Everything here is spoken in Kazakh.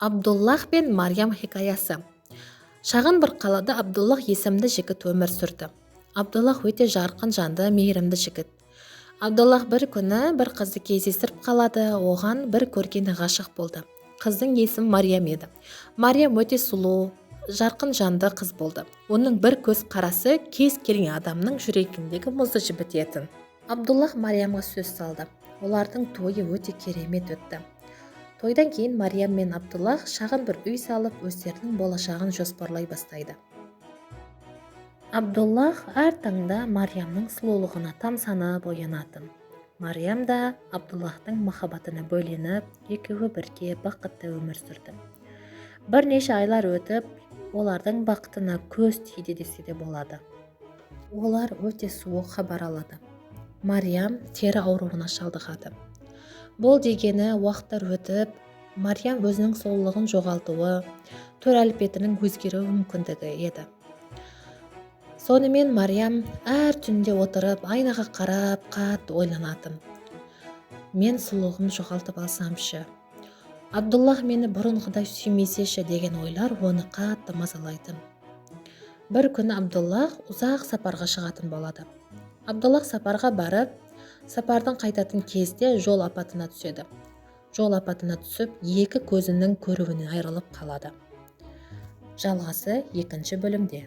Абдуллах пен Мариям хикаясы. Шағын бір қалада Абдуллах есімді жігіт өмір сүрді. Абдуллах өте жарқын жанды, мейірімді жігіт. Абдуллах бір күні бір қызды кездестіріп қалады, оған бір көргені ғашық болды. Қыздың есімі Мариям еді. Мариям өте сұлу, жарқын жанды қыз болды. Оның бір көз қарасы кез келген адамның жүрегіндегі мұзды жібітетін. Абдуллах Мариямға сөз салды. Олардың тойы өте керемет өтті. Тойдан кейін Мариям мен Абдуллах шағын бір үй салып, өздерінің болашағын жоспарлай бастайды. Абдуллах әр таңда Мариямның сұлулығына тамсанып оянатын. Мариям да Абдуллахтың махаббатына бөленіп, екеуі бірге бақытты өмір сүрді. Бірнеше айлар өтіп, олардың бақытына көз тиді десе де болады. Олар өте суық хабар алады. Мариям тері ауруына шалдығады. Бұл дегені уақыттар өтіп, Мариям өзінің сұлулығын жоғалтуы, төр әлпетінің өзгеруі мүмкіндігі еді. Сонымен Мариям әр түнде отырып, айнаға қарап, қатты ойланатын. Мен сұлулығымды жоғалтып алсамшы, Абдуллах мені бұрынғыдай сүймесеші деген ойлар оны қатты мазалайтын. Бір күні Абдуллах ұзақ сапарға шығатын болады. Абдуллах сапарға барып, сапардың қайтатын кезде жол апатына түседі. Жол апатына түсіп, екі көзінің көруінен айырылып қалады. Жалғасы екінші бөлімде.